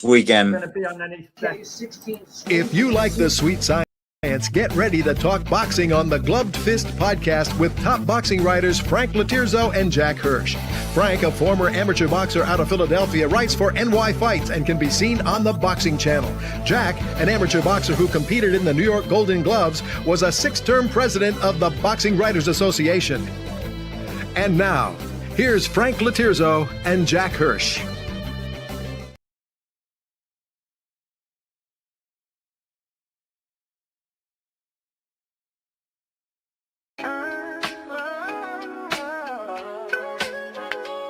weekend. Going to be on any set. If you like the sweet science, get ready to talk boxing on the Gloved Fist podcast with top boxing writers Frank Latirzo and Jack Hirsch. Frank, a former amateur boxer out of Philadelphia, writes for NY Fights and can be seen on the Boxing Channel. Jack, an amateur boxer who competed in the New York Golden Gloves, was a 6-term president of the Boxing Writers Association. And now, here's Frank Latirzo and Jack Hirsch.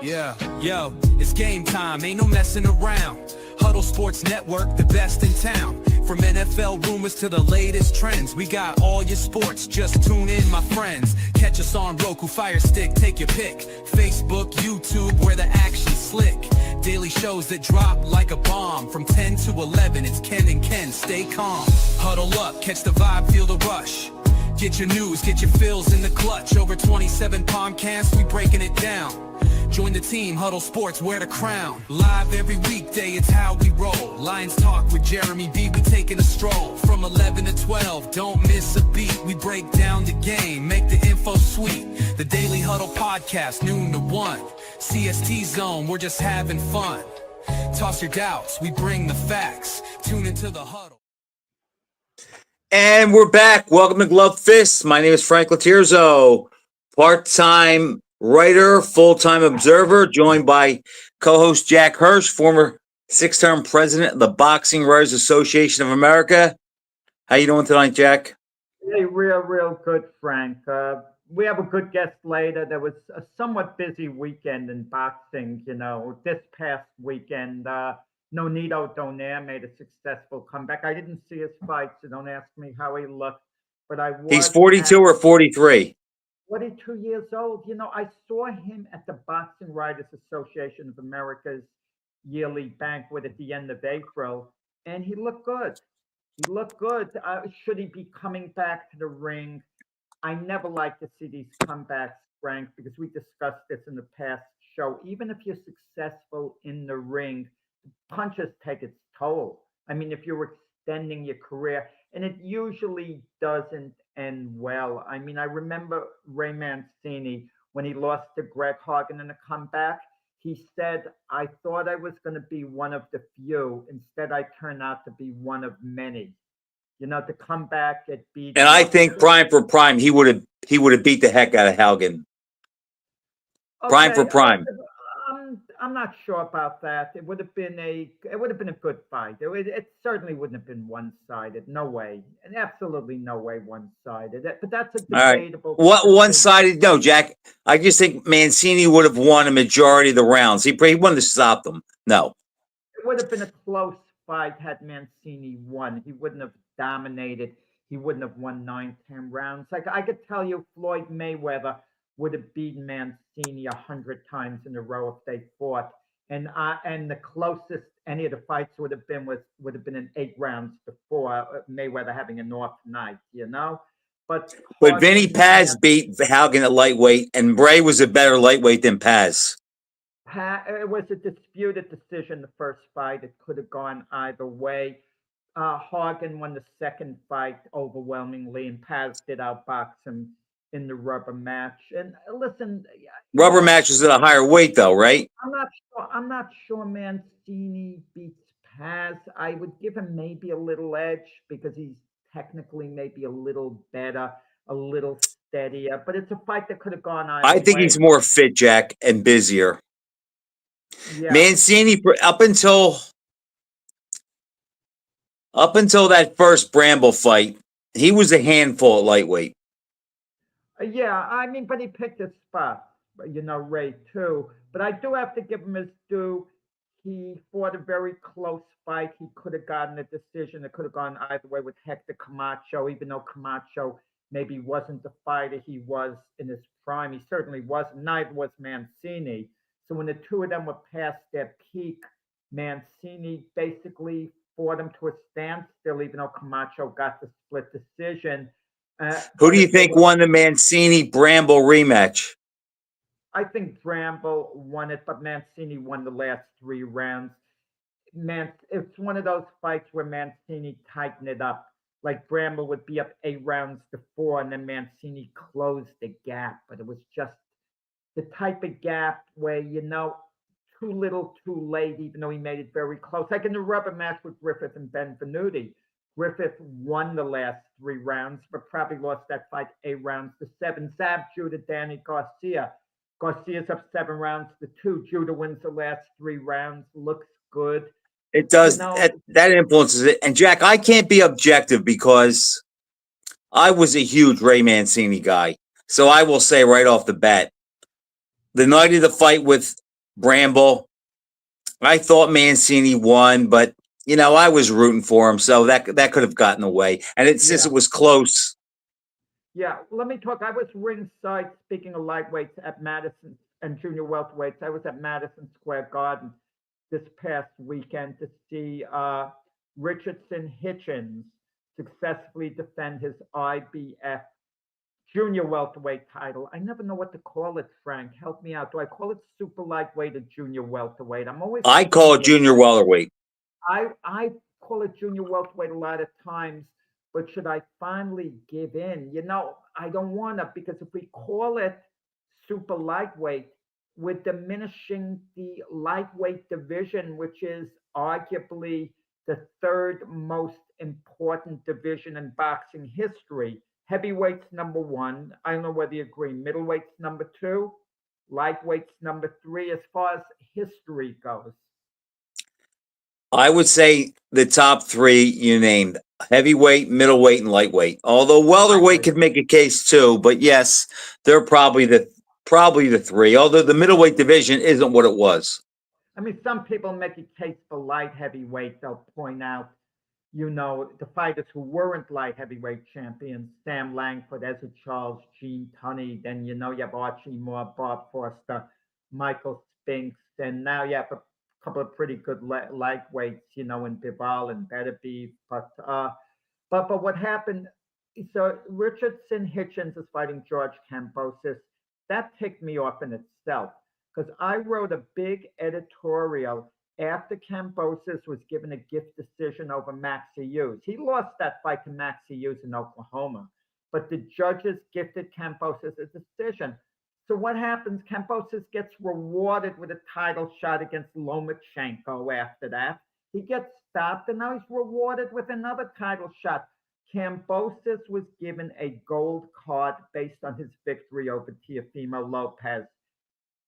Yeah, yo, it's game time, ain't no messing around. Huddle Sports Network, the best in town. From NFL rumors to the latest trends, we got all your sports, just tune in, my friends. Catch us on Roku, Fire Stick, take your pick. Facebook, YouTube, where the action's slick. Daily shows that drop like a bomb. From 10 to 11, it's Ken and Ken, stay calm. Huddle up, catch the vibe, feel the rush. Get your news, get your fills in the clutch. Over 27 podcasts, we breaking it down. Join the team, Huddle Sports, wear the crown. Live every weekday, it's how we roll. Lions Talk with Jeremy B, we taking a stroll. From 11 to 12, don't miss a beat. We break down the game, make the info sweet. The Daily Huddle Podcast, noon to 1. CST Zone, we're just having fun. Toss your doubts, we bring the facts. Tune into the Huddle. And we're back. Welcome to Gloved Fists. My name is Frank Latirzo, part-time writer, full-time observer, joined by co-host Jack Hirsch, former 6-term president of the Boxing Writers Association of America. How you doing tonight, Jack? Hey, real good, Frank. We have a good guest later. There was a somewhat busy weekend in boxing, this past weekend. Nonito Donaire made a successful comeback. I didn't see his fight, so don't ask me how he looked. But He's 42 or 43. 42 years old. I saw him at the Boxing Writers Association of America's yearly banquet at the end of April, and he looked good. Should he be coming back to the ring? I never like to see these comebacks, Frank, because we discussed this in the past show. Even if you're successful in the ring, punches take its toll. I mean, if you're extending your career, and it usually doesn't end well. I mean, I remember Ray Mancini, when he lost to Greg Hargan in a comeback, he said, I thought I was going to be one of the few. Instead, I turned out to be one of many. To come back, get beat. And I think prime for prime, he would have beat the heck out of Haugen. Prime for prime. I'm not sure about that. It would have been a good fight. It certainly wouldn't have been one-sided. No way, and absolutely no way one-sided. But that's a debatable. All right. What one-sided? No, Jack. I just think Mancini would have won a majority of the rounds. He wouldn't have stopped them. No. It would have been a close fight had Mancini won. He wouldn't have dominated. He wouldn't have won 9-10 rounds. Like I could tell you, Floyd Mayweather would have beaten Mancini 100 times in a row if they fought, and the closest any of the fights would have been in 8 rounds before Mayweather having an off night, But Vinny Paz beat Haugen at lightweight, and Bray was a better lightweight than Paz. It was a disputed decision. The first fight, it could have gone either way. Hargan won the second fight overwhelmingly, and Paz did outbox him in the rubber match. And listen, rubber match was at a higher weight, though, right? I'm not sure Mancini beats Paz. I would give him maybe a little edge because he's technically maybe a little better, a little steadier. But it's a fight that could have gone either way. I think he's more fit, Jack, and busier. Yeah. Mancini, up until that first Bramble fight, he was a handful at lightweight. Yeah, I mean, but he picked his spot, Ray too. But I do have to give him his due. He fought a very close fight. He could have gotten a decision. It could have gone either way with Hector Camacho, even though Camacho maybe wasn't the fighter he was in his prime. He certainly wasn't. Neither was Mancini. So when the two of them were past their peak, Mancini basically fought him to a standstill, even though Camacho got the split decision. Who do you think won the Mancini-Bramble rematch? I think Bramble won it, but Mancini won the last 3 rounds. It's one of those fights where Mancini tightened it up. Like Bramble would be up 8 rounds to 4, and then Mancini closed the gap. But it was just the type of gap where, too little, too late, even though he made it very close. Like in the rubber match with Griffith and Benvenuti. Griffith won the last 3 rounds, but probably lost that fight 8 rounds to 7. Zab Judah, Danny Garcia. Garcia's up 7 rounds to 2. Judah wins the last 3 rounds, looks good. It does. That influences it. And Jack, I can't be objective because I was a huge Ray Mancini guy. So I will say right off the bat, the night of the fight with Bramble, I thought Mancini won, but I was rooting for him, so that could have gotten away. And since it was close. Yeah, let me talk. I was ringside, speaking of lightweights, at Madison and junior welterweights. I was at Madison Square Garden this past weekend to see Richardson Hitchens successfully defend his IBF junior welterweight title. I never know what to call it, Frank. Help me out. Do I call it super lightweight or junior welterweight? I call it junior welterweight. I call it junior welterweight a lot of times, but should I finally give in? I don't want to, because if we call it super lightweight, we're diminishing the lightweight division, which is arguably the third most important division in boxing history. Heavyweight's number 1. I don't know whether you agree. Middleweight's number 2. Lightweight's number 3 as far as history goes. I would say the top 3 you named: heavyweight, middleweight, and lightweight. Although welterweight could make a case too, but yes, they're probably the 3. Although the middleweight division isn't what it was. I mean, some people make a case for light heavyweight. They'll point out, the fighters who weren't light heavyweight champions: Sam Langford, Ezra Charles, Gene Tunney. Then you have Archie Moore, Bob Foster, Michael Spinks, and now you have a couple of pretty good lightweights, in Bivol and Beterbiev. But what happened? So Richardson Hitchens is fighting George Kambosos. That ticked me off in itself, because I wrote a big editorial after Kambosos was given a gift decision over Maxie Hughes. He lost that fight to Maxie Hughes in Oklahoma, but the judges gifted Kambosos a decision. So what happens? Kambosos gets rewarded with a title shot against Lomachenko after that. He gets stopped, and now he's rewarded with another title shot. Kambosos was given a gold card based on his victory over Teofimo Lopez.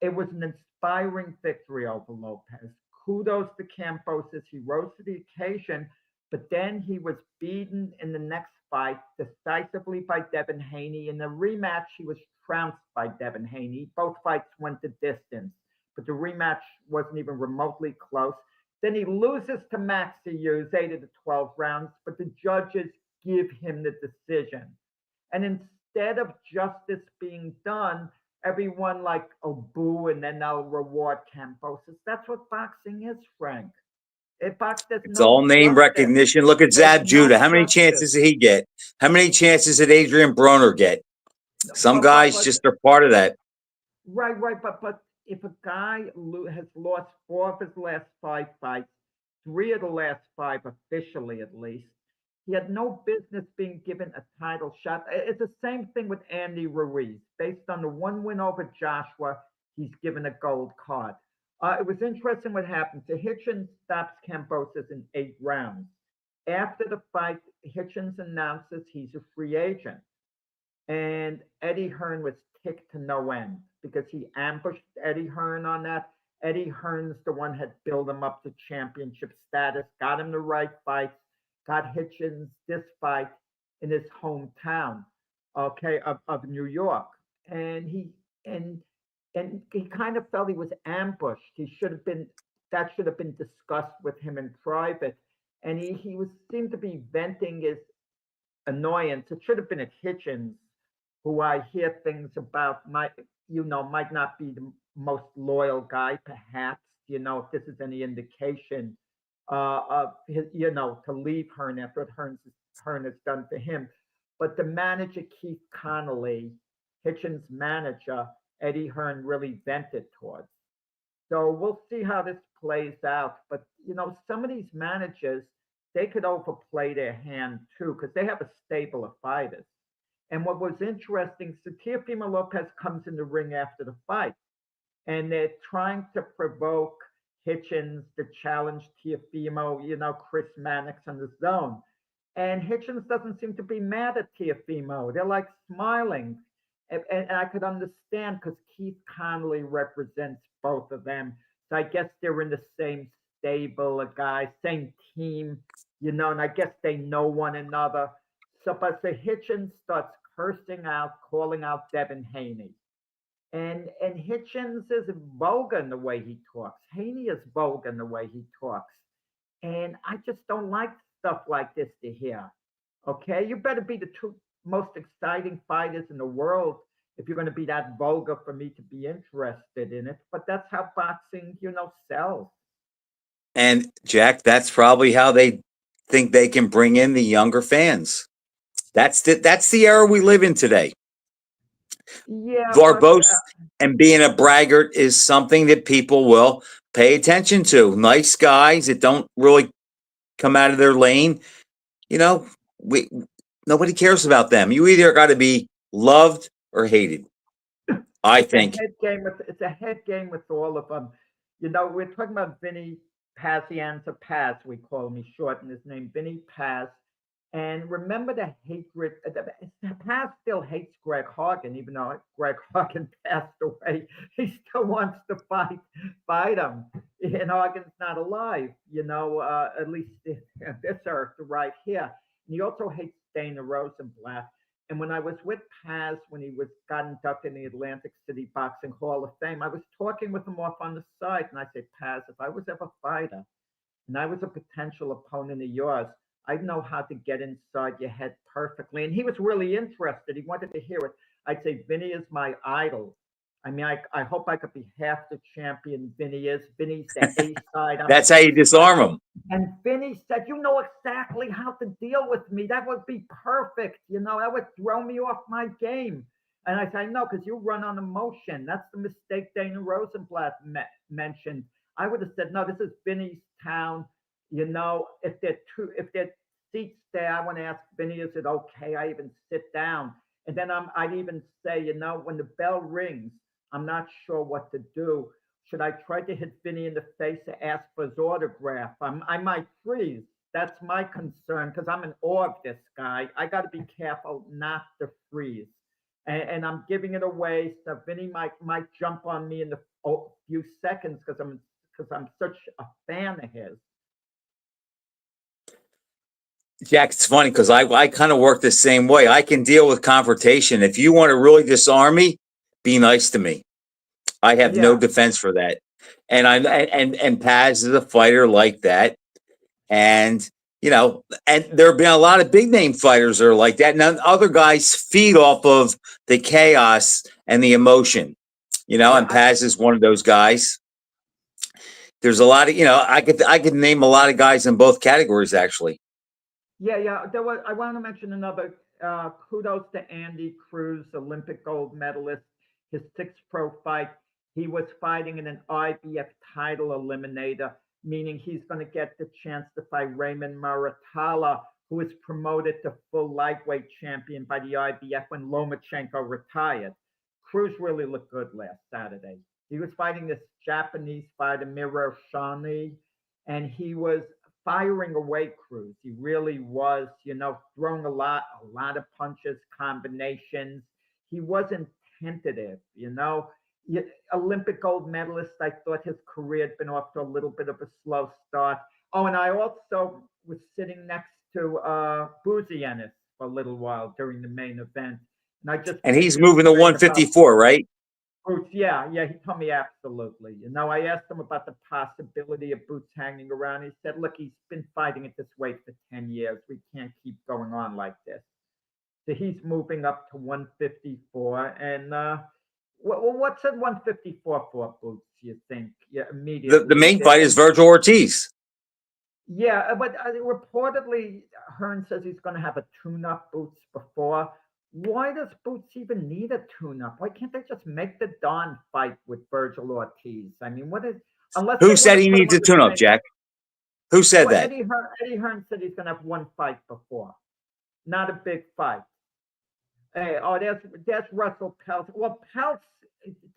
It was an inspiring victory over Lopez. Kudos to Kambosos. He rose to the occasion, but then he was beaten in the next fight decisively by Devin Haney. In the rematch, he was trounced by Devin Haney. Both fights went the distance, but the rematch wasn't even remotely close. Then he loses to Maxie Hughes, 8 of the 12 rounds, but the judges give him the decision. And instead of justice being done, everyone boo, and then they'll reward Kambosos. That's what boxing is, Frank. It's all name recognition. Look at Zab Judah. How many chances did he get? How many chances did Adrian Broner get? Some guys just are part of that. Right. But if a guy has lost 4 of his last 5 fights, 3 of the last 5 officially at least, he had no business being given a title shot. It's the same thing with Andy Ruiz. Based on the 1 win over Joshua, he's given a gold card. It was interesting what happened. So Hitchens stops Kambosos in 8 rounds. After the fight, Hitchens announces he's a free agent. And Eddie Hearn was ticked to no end because he ambushed Eddie Hearn on that. Eddie Hearn's the one had built him up to championship status, got him the right fights, got Hitchens this fight in his hometown, of New York. And he kind of felt he was ambushed. That should have been discussed with him in private. And he seemed to be venting his annoyance. It should have been at Hitchens, who I hear things about might not be the most loyal guy, perhaps, if this is any indication of his, to leave Hearn after what Hearn has done for him. But the manager, Keith Connolly, Hitchens' manager, Eddie Hearn really vented towards. So we'll see how this plays out. But some of these managers, they could overplay their hand too, because they have a stable of fighters. And what was interesting, so Teofimo Lopez comes in the ring after the fight, and they're trying to provoke Hitchens to challenge Teofimo, Chris Mannix on the zone. And Hitchens doesn't seem to be mad at Teofimo. They're like smiling. And I could understand because Keith Connolly represents both of them. So I guess they're in the same stable of guys, same team, and I guess they know one another. But so Hitchens starts cursing out, calling out Devin Haney. And Hitchens is vulgar in the way he talks. Haney is vulgar in the way he talks. And I just don't like stuff like this to hear. Okay, you better be the two most exciting fighters in the world if you're going to be that vulgar for me to be interested in it. But that's how boxing, sells. And Jack, that's probably how they think they can bring in the younger fans. That's the era we live in today. Yeah, Verbose and being a braggart is something that people will pay attention to. Nice guys that don't really come out of their lane, nobody cares about them. You either got to be loved or hated. I think it's a head game with all of them. We're talking about Vinny Pazienza Paz, we call him. He shortened his name, Vinny Paz. And remember the hatred. Paz still hates Greg Hagen, even though Greg Hagen passed away. He still wants to fight him. And Hagen's not alive, at least this earth right here. And he also hates Dana Rosenblatt. And when I was with Paz, when he got inducted in the Atlantic City Boxing Hall of Fame, I was talking with him off on the side. And I said, Paz, if I was ever a fighter and I was a potential opponent of yours, I know how to get inside your head perfectly. And he was really interested. He wanted to hear it. I'd say, Vinny is my idol. I mean, I hope I could be half the champion Vinny is. Vinny's the A side. That's how you disarm him. And Vinny said, you know exactly how to deal with me. That would be perfect. That would throw me off my game. And I said, no, because you run on emotion. That's the mistake Dana Rosenblatt mentioned. I would have said, no, this is Vinny's town. If they're seats there, I want to ask Vinny, is it okay? I even sit down. And then I'd even say, when the bell rings, I'm not sure what to do. Should I try to hit Vinny in the face and ask for his autograph? I might freeze. That's my concern because I'm in awe of this guy. I got to be careful not to freeze. And I'm giving it away. So Vinny might jump on me in a few seconds because I'm such a fan of his. Jack, it's funny because I kind of work the same way. I can deal with confrontation. If you want to really disarm me, be nice to me. I have no defense for that. And Paz is a fighter like that. And and there have been a lot of big name fighters that are like that. And other guys feed off of the chaos and the emotion. And Paz is one of those guys. There's a lot of, I could name a lot of guys in both categories actually. Yeah. I want to mention another kudos to Andy Cruz, Olympic gold medalist. His 6th pro fight, he was fighting in an IBF title eliminator, meaning he's going to get the chance to fight Raymond Muratalla, who was promoted to full lightweight champion by the IBF when Lomachenko retired. Cruz really looked good last Saturday. He was fighting this Japanese fighter, Miro Shani, and he was firing away Cruz. He really was, throwing a lot of punches, combinations. He wasn't tentative, Olympic gold medalist. I thought his career had been off to a little bit of a slow start. Oh, and I also was sitting next to Boozy Ennis for a little while during the main event. And he's moving to 154, right? Boots, yeah, he told me absolutely. I asked him about the possibility of Boots hanging around. He said, look, he's been fighting at this weight for 10 years. We can't keep going on like this. So he's moving up to 154. And what's at 154 for Boots, you think? Yeah, immediately. The main fight is Virgil Ortiz. Yeah, but reportedly, Hearn says he's going to have a tune-up Boots before. Why does Boots even need a tune-up? Why can't they just make the Don fight with Virgil Ortiz? I mean, what is unless they Who want said to he put him needs on a the tune-up, same? Jack? Who said Well, that? Eddie Hearn said he's gonna have one fight before, not a big fight. Hey, oh, there's Russell Peltz. Well, Peltz,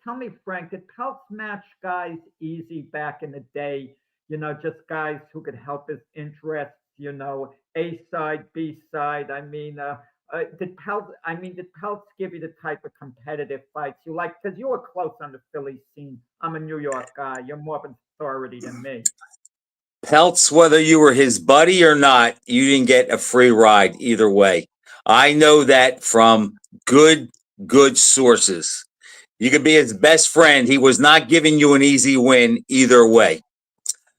tell me, Frank, did Peltz match guys easy back in the day? You know, just guys who could help his interests. You know, A side, B side. Did Peltz give you the type of competitive fights you like? Because you were close on the Philly scene. I'm a New York guy. You're more of an authority than me. Peltz, whether you were his buddy or not, you didn't get a free ride either way. I know that from good, good sources. You could be his best friend. He was not giving you an easy win either way.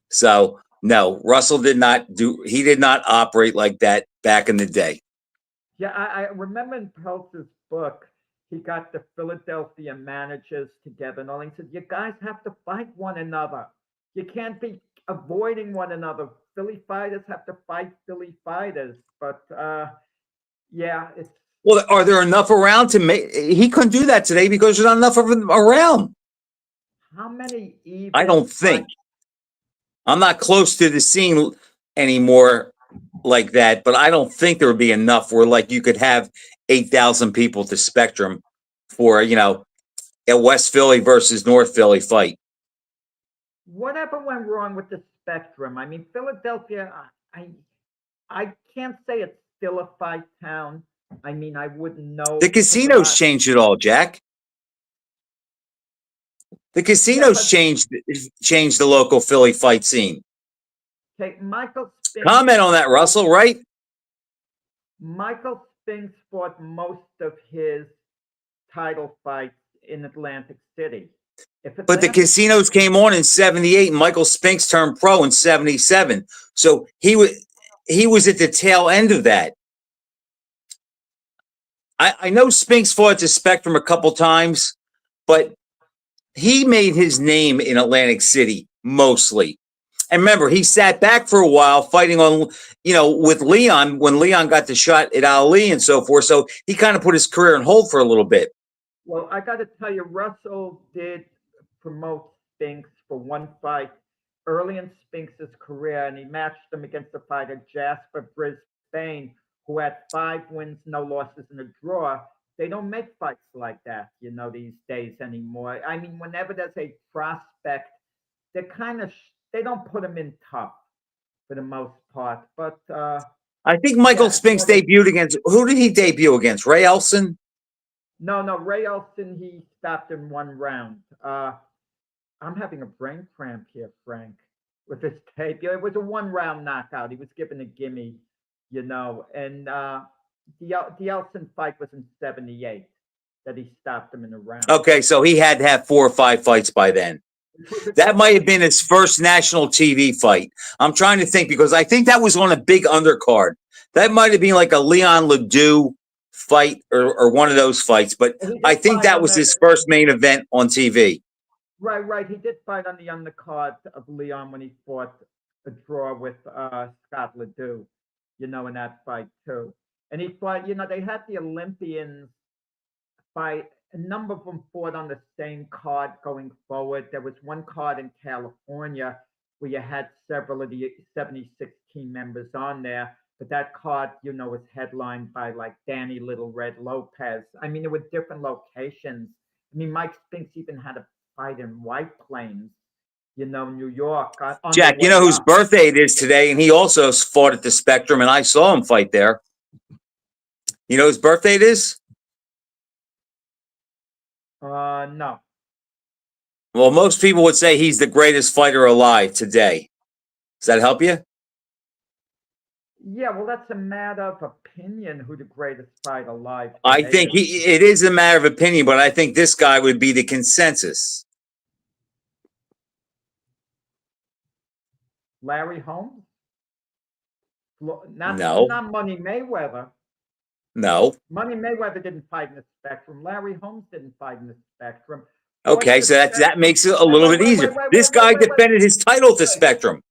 So, no, Russell he did not operate like that back in the day. Yeah, I remember in Peltz's book, he got the Philadelphia managers together and all. He said, "You guys have to fight one another. You can't be avoiding one another. Philly fighters have to fight Philly fighters." But yeah, it's Well, are there enough around to make? He couldn't do that today because there's not enough of them around. how many even. I don't think. I'm not close to the scene anymore like that, but I don't think there would be enough where like you could have 8,000 people to Spectrum for, a West Philly versus North Philly fight. Whatever went wrong with the Spectrum? I mean, Philadelphia. I can't say it's still a fight town. I mean, I wouldn't know. The casinos changed it all, Jack. The casinos changed the local Philly fight scene. Okay, Michael Spinks. Comment on that, Russell, right? Michael Spinks fought most of his title fights in Atlantic City. But the casinos came on in 78 and Michael Spinks turned pro in 77. So he was at the tail end of that. I know Spinks fought at the Spectrum a couple times, but he made his name in Atlantic City mostly. And remember, he sat back for a while fighting on, with Leon when Leon got the shot at Ali and so forth. So he kind of put his career on hold for a little bit. Well, I got to tell you, Russell did promote Spinks for one fight early in Spinks' career, and he matched him against the fighter Jasper Brisbane, who had 5 wins, no losses, and a draw. They don't make fights like that, these days anymore. I mean, whenever there's a prospect, they don't put him in tough for the most part. But I think Michael Spinks debuted against, who did he debut against? Ray Elson? No, Ray Elson, he stopped in 1 round. I'm having a brain cramp here, Frank, with this tape. It was a 1-round knockout. He was given a gimme, and the Elson fight was in 78 that he stopped him in a round. Okay, so he had to have 4 or 5 fights by then. That might have been his first national TV fight. I'm trying to think because I think that was on a big undercard. That might have been like a Leon Ledoux fight or one of those fights, but I think that was his first main event on TV. Right. He did fight on the undercard of Leon when he fought a draw with Scott Ledoux, in that fight too. And he fought, they had the Olympians fight. A number of them fought on the same card going forward. There was one card in California where you had several of the 76 team members on there. But that card, was headlined by like Danny Little Red Lopez. I mean, there were different locations. I mean, Mike Spinks even had a fight in White Plains, New York. Jack, you know whose birthday it is today, and he also fought at the Spectrum, and I saw him fight there. You know whose birthday it is? No. Well, most people would say he's the greatest fighter alive today. Does that help you? Yeah, well, that's a matter of opinion who the greatest fighter alive is. I think it is a matter of opinion, but I think this guy would be the consensus. Larry Holmes? No. Not Money Mayweather. No. Money Mayweather didn't fight in the Spectrum. Larry Holmes didn't fight in the Spectrum. Okay, so that makes it a little bit easier. This guy defended his title to Spectrum.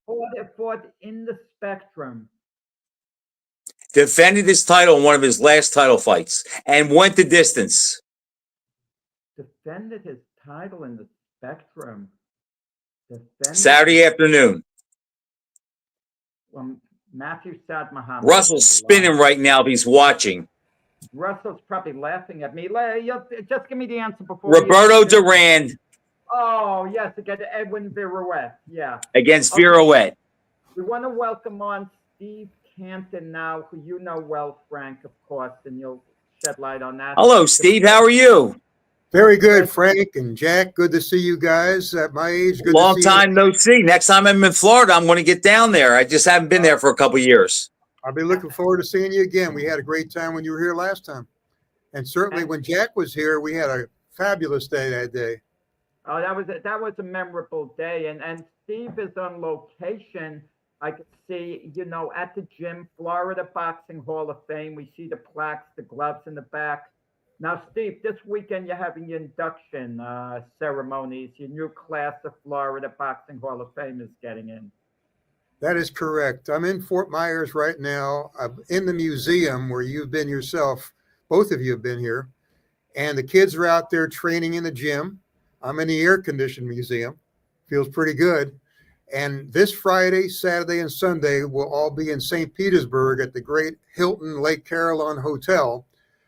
Fought in the Spectrum. defended his title in one of his last title fights and went the distance. Defended his title in the Spectrum. Defended Saturday afternoon. Matthew Saad Muhammad. Russell's spinning right now if he's watching. Russell's probably laughing at me. Just give me the answer before. Roberto Duran Oh, yes, against Edwin Virouette. Yeah. against Okay. Virouette. We want to welcome on Steve Canton now, who you know well, Frank, of course, and you'll shed light on that. Hello, Steve. How are you? Very good, Frank and Jack. Good to see you guys at my age. Good Long to see time no see. Next time I'm in Florida, I'm going to get down there. I just haven't been there for a couple years. I'll be looking forward to seeing you again. We had a great time when you were here last time. And certainly when Jack was here, we had a fabulous day that day. Oh, that was a memorable day. And Steve is on location. I could see, at the gym, Florida Boxing Hall of Fame. We see the plaques, the gloves in the back. Now, Steve, this weekend you're having your induction ceremonies. Your new class of Florida Boxing Hall of Fame is getting in. That is correct. I'm in Fort Myers right now. I'm in the museum where you've been yourself. Both of you have been here. And the kids are out there training in the gym. I'm in the air-conditioned museum. Feels pretty good. And this Friday, Saturday, and Sunday, we'll all be in St. Petersburg at the great Hilton Lake Carillon Hotel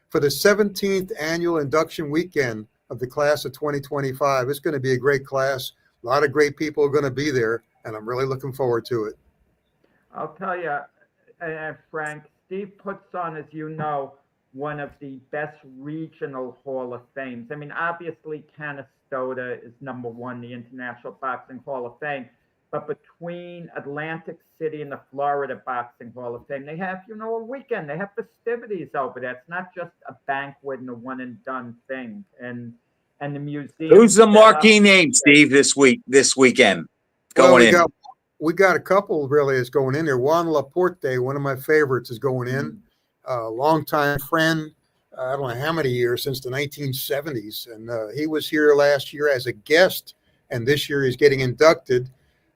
for the 17th annual induction weekend of the class of 2025. It's going to be a great class. A lot of great people are going to be there, and I'm really looking forward to it. I'll tell you, Frank, Steve puts on, as you know, one of the best regional Hall of Fames. I mean, obviously, Canastota is number one, the International Boxing Hall of Fame. But between Atlantic City and the Florida Boxing Hall of Fame, they have, a weekend. They have festivities over there. It's not just a banquet and a one and done thing. And the museum. Who's the marquee name, Steve, this weekend? Going in. We got a couple really that's going in there. Juan Laporte, one of my favorites, is going in. A longtime friend. I don't know how many years, since the 1970s. And he was here last year as a guest. And this year he's getting inducted.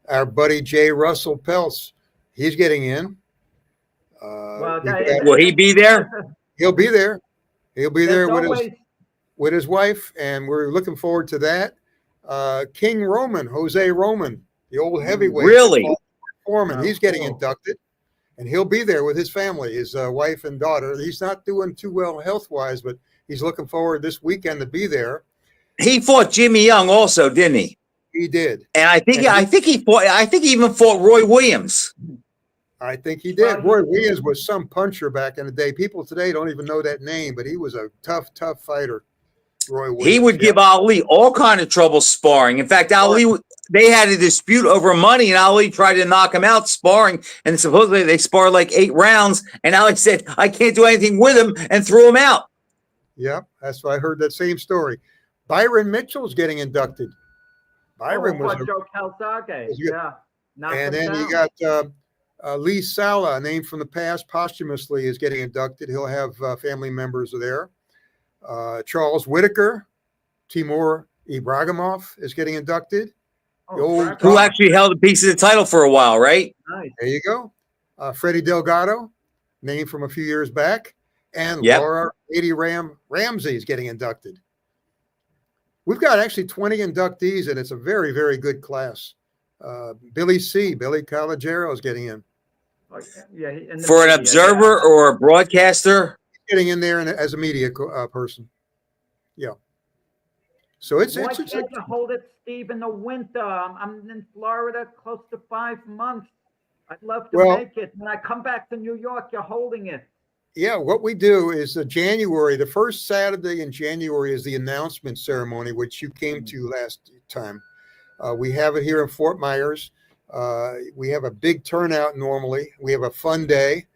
Our buddy Jay Russell Peltz, he's getting in. Will he be there? He'll be there. He'll be there with his wife, and we're looking forward to that. King Roman, Jose Roman, the old heavyweight. Really? Foreman, he's getting inducted, and he'll be there with his family, his wife and daughter. He's not doing too well health-wise, but he's looking forward this weekend to be there. He fought Jimmy Young also, didn't he? He did. And I think he even fought Roy Williams. I think he did. Roy Williams was some puncher back in the day. People today don't even know that name, but he was a tough fighter. Roy Williams. He would give Ali all kind of trouble sparring. In fact, they had a dispute over money, and Ali tried to knock him out sparring. And supposedly they sparred like 8 rounds. And Ali said, "I can't do anything with him," and threw him out. Yep, that's why I heard that same story. Byron Mitchell's getting inducted. Byron was Joe Calzaghe. Yeah. And then you got Lee Sala, a name from the past, posthumously is getting inducted. He'll have family members there. Charles Whitaker, Timur Ibragimov is getting inducted. Who actually held a piece of the title for a while, right? Nice. There you go. Freddie Delgado, name from a few years back. And Laura Lady Ramsey is getting inducted. We've got actually 20 inductees, and it's a very, very good class. Billy Calogero is getting in. For an observer or a broadcaster? Getting in there as a media person. Yeah. So Why can't you hold it, Steve, in the winter? I'm in Florida close to 5 months. I'd love to make it. When I come back to New York, you're holding it. Yeah, what we do is January, the first Saturday in January is the announcement ceremony, which you came to last time. We have it here in Fort Myers. We have a big turnout normally. We have a fun day.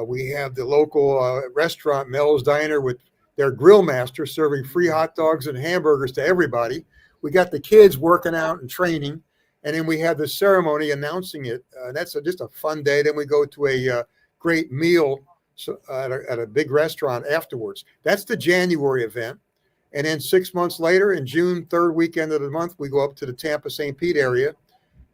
We have the local restaurant, Mel's Diner, with their grill master serving free hot dogs and hamburgers to everybody. We got the kids working out and training. And then we have the ceremony announcing it. That's just a fun day. Then we go to a great meal at a big restaurant afterwards. That's the January event. And then 6 months later, in June, 3rd weekend of the month, we go up to the Tampa St. Pete area.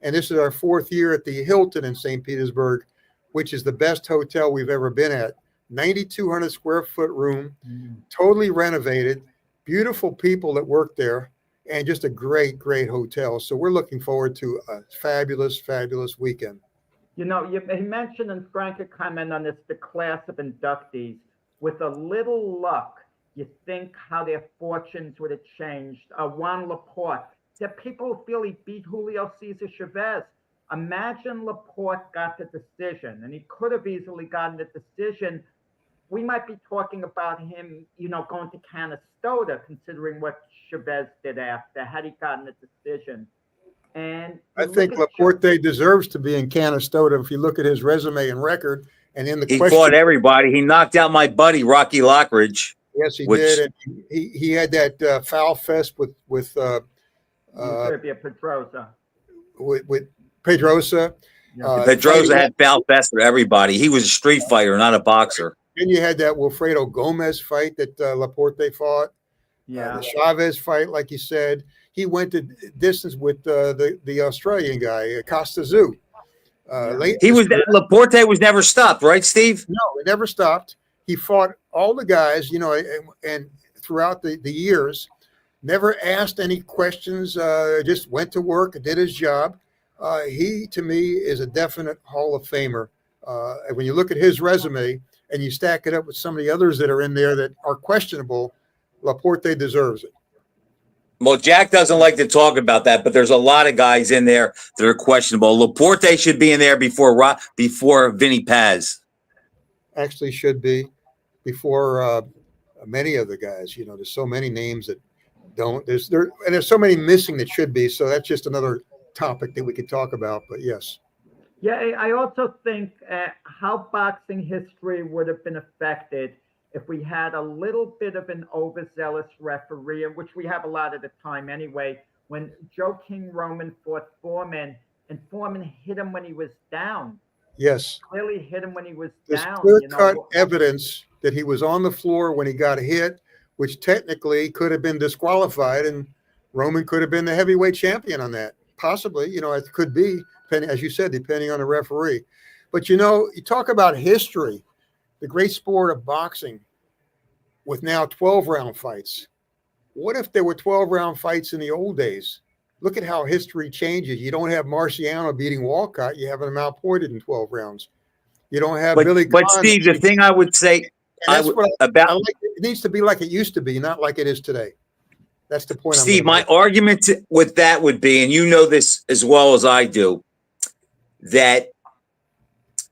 And this is our 4th year at the Hilton in St. Petersburg, which is the best hotel we've ever been at. 9,200 square foot room, Mm. totally renovated, beautiful people that work there, and just a great, great hotel. So we're looking forward to a fabulous, fabulous weekend. You know, you mentioned, and Frank could comment on this, the class of inductees. With a little luck, you think how their fortunes would have changed. Juan Laporte, there are people who feel he beat Julio Cesar Chavez. Imagine Laporte got the decision, and he could have easily gotten the decision. We might be talking about him, you know, going to Canastota, considering what Chavez did after, had he gotten the decision. And I you think look at Laporte deserves to be in Canastota if you look at his resume and record. And in the He question, fought everybody. He knocked out my buddy Rocky Lockridge. yes, he which- did. And he had that foul fest with Eusebio Pedrosa. with Pedrosa. Yeah. Pedrosa had foul fest with everybody. He was a street fighter, not a boxer. Then you had that Wilfredo Gomez fight that Laporte fought. Yeah. The Chavez fight, like you said, he went the distance with the Australian guy, Costa Zoo. Late He this was year. Laporte was never stopped, right, Steve? No, it never stopped. He fought all the guys, you know, and throughout the years, never asked any questions, just went to work, did his job. He, to me, is a definite Hall of Famer. And when you look at his resume and you stack it up with some of the others that are in there that are questionable, Laporte deserves it. Well, Jack doesn't like to talk about that, but there's a lot of guys in there that are questionable. Laporte should be in there before Vinny Paz. Actually should be before many of the guys. You know, there's so many names that don't. There's so many missing that should be. So that's just another topic that we could talk about. But yes. Yeah, I also think how boxing history would have been affected if we had a little bit of an overzealous referee, which we have a lot of the time anyway. When Joe King Roman fought Foreman, and Foreman hit him when he was down. Yes. Clearly hit him when he was There's down. clear-cut evidence that he was on the floor when he got hit, which technically could have been disqualified, and Roman could have been the heavyweight champion on that. Possibly, you know, it could be, as you said, depending on the referee. But, you know, you talk about history, the great sport of boxing with now 12-round fights. What if there were 12-round fights in the old days? Look at how history changes. You don't have Marciano beating Walcott. You have him outpointed in 12 rounds. You don't have Billy But Conn Steve, the thing I would say it needs to be like it used to be, not like it is today. That's the point. Steve, my argument with that would be, and you know this as well as I do, that,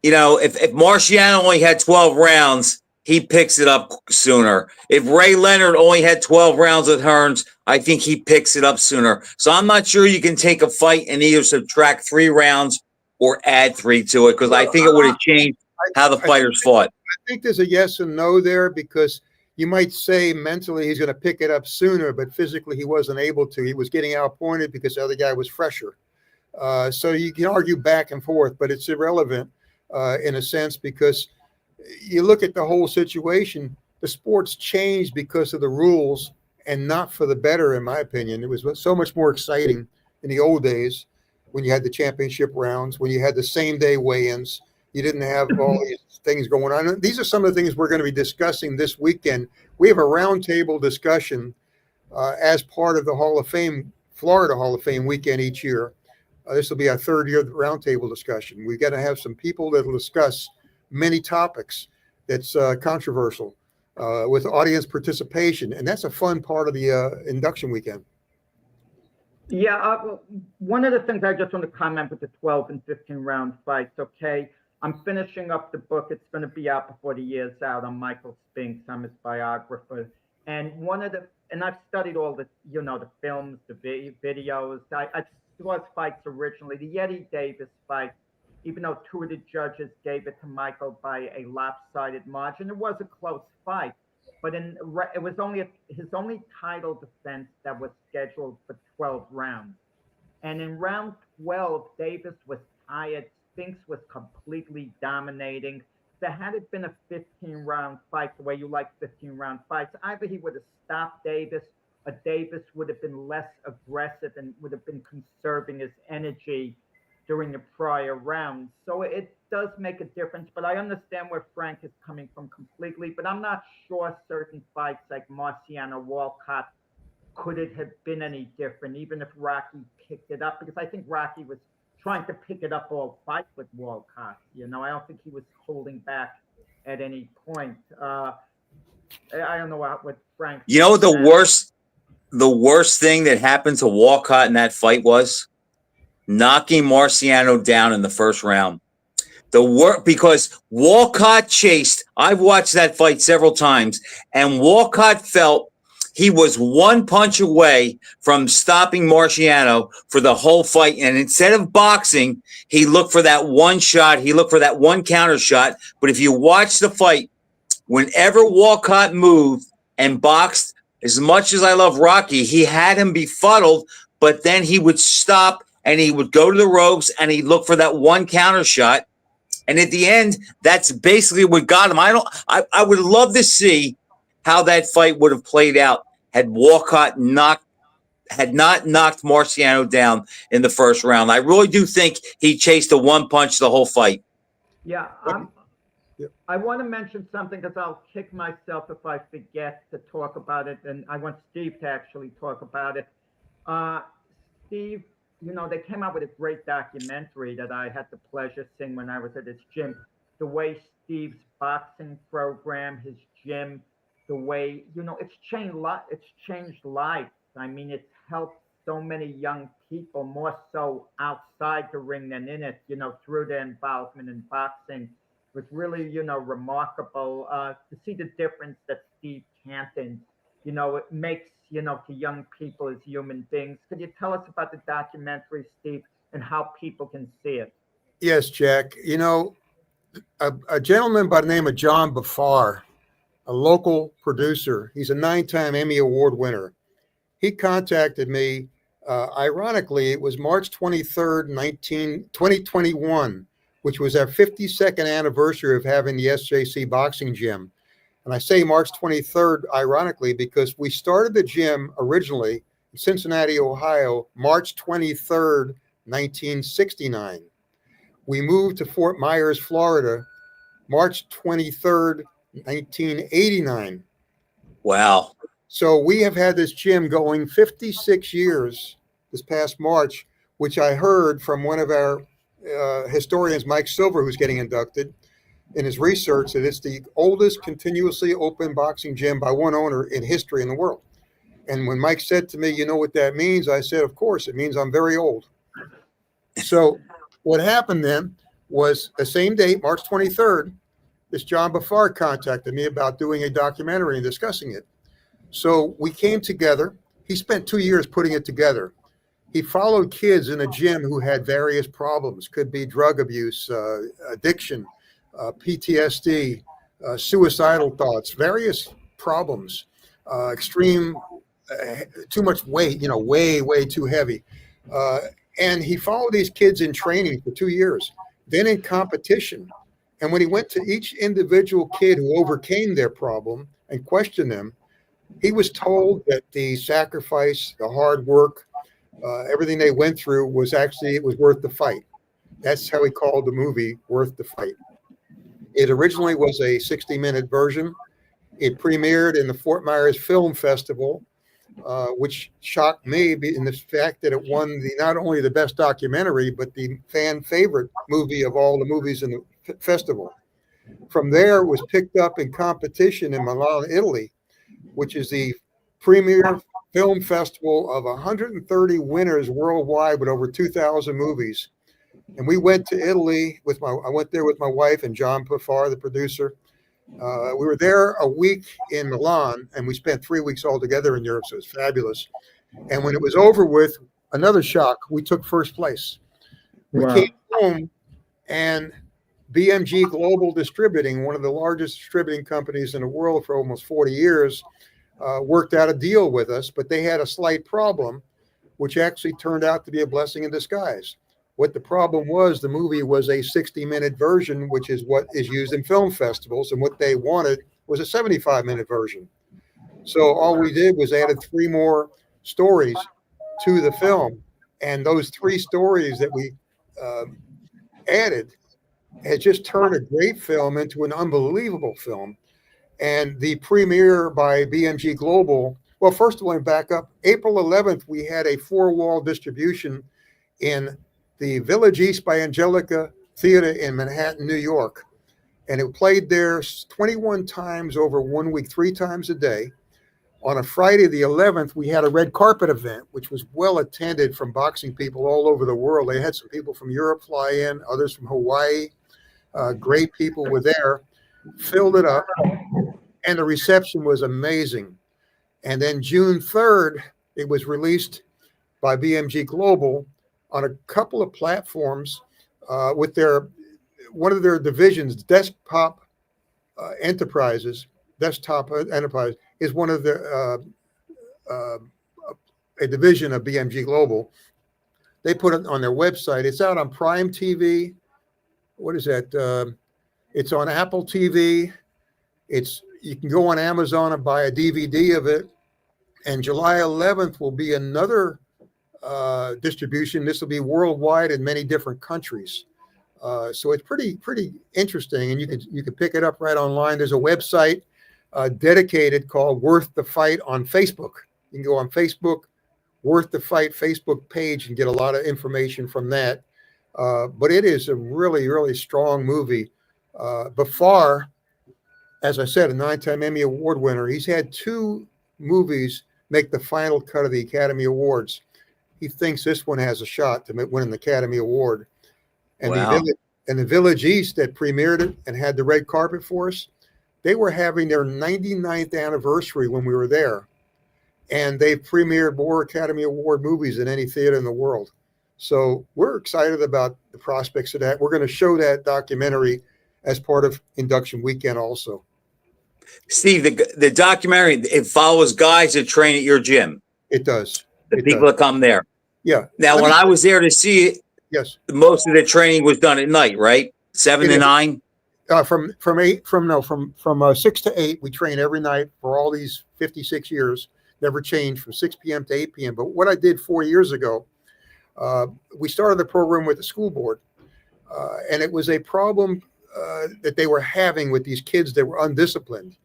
you know, if Marciano only had 12 rounds, he picks it up sooner. If Ray Leonard only had 12 rounds with Hearns, I think he picks it up sooner. So I'm not sure you can take a fight and either subtract 3 rounds or add 3 to it, because I think it would have changed how the fighters fought. I think there's a yes and no there, because you might say mentally he's going to pick it up sooner, but physically he wasn't able to. He was getting outpointed because the other guy was fresher. So you can argue back and forth, but it's irrelevant in a sense, because you look at the whole situation, the sport's changed because of the rules and not for the better, in my opinion. It was so much more exciting in the old days when you had the championship rounds, when you had the same day weigh-ins. You didn't have all these things going on. These are some of the things we're going to be discussing this weekend. We have a roundtable discussion as part of the Hall of Fame, Florida Hall of Fame weekend each year. This will be our third year roundtable discussion. We've got to have some people that will discuss many topics that's controversial with audience participation. And that's a fun part of the induction weekend. Yeah, one of the things I just want to comment with the 12 and 15 round fights, okay? I'm finishing up the book. It's going to be out before the year's out on Michael Spinks. I'm his biographer. And and I've studied all the, you know, the films, the videos. I saw his fights originally. The Eddie Davis fight, even though 2 of the judges gave it to Michael by a lopsided margin, it was a close fight. But it was his only title defense that was scheduled for 12 rounds. And in round 12, Davis was tired. Spinks was completely dominating. There had it been a 15-round fight, the way you like 15-round fights, either he would have stopped Davis, or Davis would have been less aggressive and would have been conserving his energy during the prior rounds. So it does make a difference, but I understand where Frank is coming from completely, but I'm not sure certain fights like Marciano Walcott could it have been any different, even if Rocky picked it up, because I think Rocky was trying to pick it up all fight with Walcott. You know, I don't think he was holding back at any point. I don't know what Frank. You know, the worst thing that happened to Walcott in that fight was knocking Marciano down in the first round. Because Walcott chased. I've watched that fight several times, and Walcott felt he was one punch away from stopping Marciano for the whole fight. And instead of boxing, he looked for that one shot. He looked for that one counter shot. But if you watch the fight, whenever Walcott moved and boxed, as much as I love Rocky, he had him befuddled, but then he would stop and he would go to the ropes and he'd look for that one counter shot. And at the end, that's basically what got him. I would love to see how that fight would have played out had Walcott had not knocked Marciano down in the first round. I really do think he chased a one punch the whole fight. Yeah, I want to mention something because I'll kick myself if I forget to talk about it, and I want Steve to actually talk about it. Steve, you know, they came out with a great documentary that I had the pleasure seeing when I was at his gym. The way Steve's boxing program, his gym, the way, you know, it's changed lives. I mean, it's helped so many young people, more so outside the ring than in it, you know, through their involvement in boxing. It was really, you know, remarkable to see the difference that Steve Canton, you know, it makes, you know, to young people as human beings. Could you tell us about the documentary, Steve, and how people can see it? Yes, Jack. You know, a gentleman by the name of John Bafar, a local producer, he's a 9-time Emmy Award winner. He contacted me. Ironically, it was March 23rd, 2021, which was our 52nd anniversary of having the SJC boxing gym. And I say March 23rd, ironically, because we started the gym originally in Cincinnati, Ohio, March 23rd, 1969. We moved to Fort Myers, Florida, March 23rd, 1989. Wow. So we have had this gym going 56 years this past March, which I heard from one of our historians, Mike Silver, who's getting inducted, in his research that it's the oldest continuously open boxing gym by one owner in history in the world. And when Mike said to me, you know what that means? I said, of course, it means I'm very old. So what happened then was the same date, March 23rd, this John Bafar contacted me about doing a documentary and discussing it. So we came together. He spent 2 years putting it together. He followed kids in a gym who had various problems, could be drug abuse, addiction, PTSD, suicidal thoughts, various problems, extreme, too much weight, you know, way too heavy. And he followed these kids in training for 2 years, then in competition. And when he went to each individual kid who overcame their problem and questioned them, he was told that the sacrifice, the hard work, everything they went through was actually, it was worth the fight. That's how he called the movie Worth the Fight. It originally was a 60-minute version. It premiered in the Fort Myers Film Festival, which shocked me in the fact that it won not only the best documentary, but the fan favorite movie of all the movies in the festival. From there, it was picked up in competition in Milan, Italy, which is the premier film festival of 130 winners worldwide with over 2,000 movies. And we went to Italy I went there with my wife and John Bafar, the producer. We were there a week in Milan, and we spent 3 weeks all together in Europe, so it was fabulous. And when it was over with, another shock, we took first place. We came home, and BMG Global Distributing, one of the largest distributing companies in the world for almost 40 years, worked out a deal with us, but they had a slight problem, which actually turned out to be a blessing in disguise. What the problem was, the movie was a 60-minute version, which is what is used in film festivals, and what they wanted was a 75-minute version. So all we did was added 3 more stories to the film, and those 3 stories that we added has just turned a great film into an unbelievable film. And the premiere by BMG Global, well, first of all, back up, April 11th, we had a four-wall distribution in the Village East by Angelica Theater in Manhattan, New York. And it played there 21 times over 1 week, 3 times a day. On a Friday, the 11th, we had a red carpet event, which was well attended from boxing people all over the world. They had some people from Europe fly in, others from Hawaii. Great people were there, filled it up, and the reception was amazing. And then June 3rd, it was released by BMG Global on a couple of platforms with one of their divisions, Desktop Enterprise is one of the a division of BMG Global. They put it on their website. It's out on Prime TV. What is that? It's on Apple TV. You can go on Amazon and buy a DVD of it. And July 11th will be another distribution. This will be worldwide in many different countries. So it's pretty interesting, and you can pick it up right online. There's a website dedicated called Worth the Fight on Facebook. You can go on Facebook, Worth the Fight Facebook page, and get a lot of information from that. But it is a really, really strong movie. Bafar, as I said, a 9-time Emmy Award winner. He's had 2 movies make the final cut of the Academy Awards. He thinks this one has a shot to win an Academy Award. And Wow. the Village East that premiered it and had the red carpet for us, they were having their 99th anniversary when we were there. And they've premiered more Academy Award movies than any theater in the world. So we're excited about the prospects of that. We're going to show that documentary as part of induction weekend also. Steve, the documentary, it follows guys that train at your gym, It does. the people that come there. Yeah. Now, when I was there to see it, Yes. most of the training was done at night, right? 7 It to is. 9. From 6 to 8, we train every night for all these 56 years. Never changed from 6 p.m. to 8 p.m. But what I did 4 years ago, we started the program with the school board, and it was a problem that they were having with these kids that were undisciplined,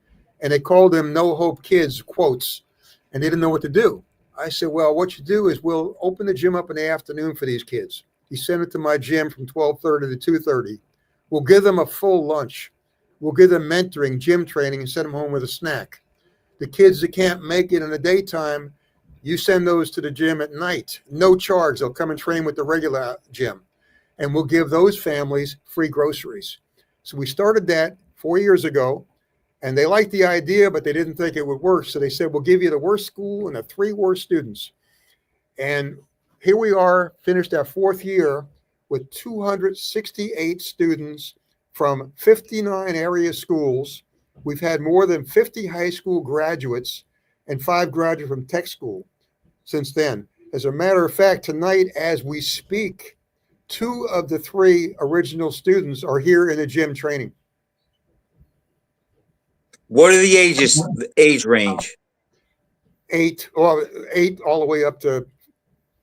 and they called them no hope kids, quotes, and they didn't know what to do. I said, well, what you do is we'll open the gym up in the afternoon for these kids. You send it to my gym from 12:30 to 2:30. We'll give them a full lunch. We'll give them mentoring, gym training, and send them home with a snack. The kids that can't make it in the daytime, you send those to the gym at night. No charge. They'll come and train with the regular gym. And we'll give those families free groceries. So we started that 4 years ago, and they liked the idea, but they didn't think it would work. So they said, we'll give you the worst school and the 3 worst students. And here we are, finished our 4th year with 268 students from 59 area schools. We've had more than 50 high school graduates and 5 graduates from tech school since then. As a matter of fact, tonight, as we speak, 2 of the 3 original students are here in the gym training. What are the age range? 8 all the way up to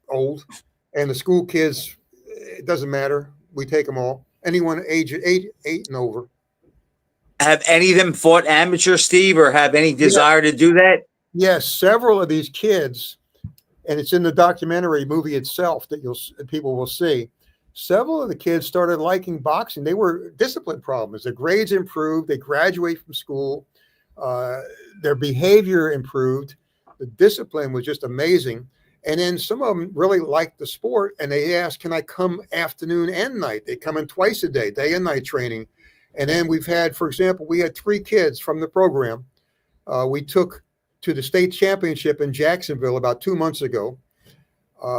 old. And the school kids, it doesn't matter. We take them all. Anyone age 8 and over. Have any of them fought amateur, Steve, or have any desire to do that? Yes, several of these kids, and it's in the documentary movie itself that people will see. Several of the kids started liking boxing. They were discipline problems. Their grades improved. They graduate from school. Their behavior improved. The discipline was just amazing. And then some of them really liked the sport, and they asked, can I come afternoon and night? They come in twice a day and night training. And then we've had, for example, we had 3 kids from the program. We took to the state championship in Jacksonville about 2 months ago.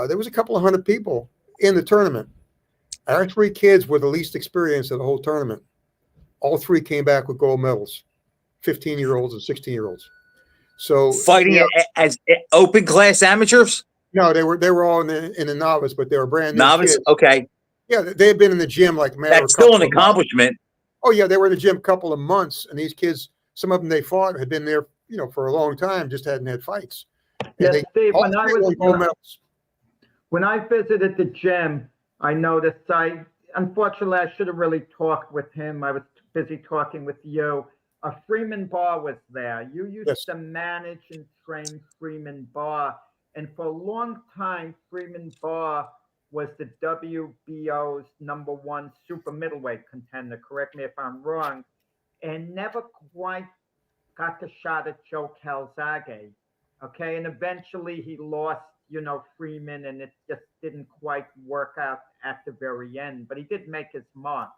There was a couple of 100 people in the tournament. Our 3 kids were the least experienced of the whole tournament. All 3 came back with gold medals, 15-year-olds and 16-year-olds. So Fighting as open class amateurs? No, they were all in the novice, but they were brand new Novice? kids. Okay. Yeah, they had been in the gym like That's still an accomplishment. Oh yeah, they were in the gym a couple of months, and these kids, some of them they fought had been there, for a long time, just hadn't had fights. And Yes, Steve, all 3 won gold medals. when I visited the gym I noticed. Unfortunately, I should have really talked with him. I was busy talking with you. Freeman Barr was there. You used Yes. to manage and train Freeman Barr. And for a long time, Freeman Barr was the WBO's #1 super middleweight contender. Correct me if I'm wrong. And never quite got the shot at Joe Calzaghe. Okay. And eventually he lost, Freeman, and it just didn't quite work out at the very end, but he did make his mark.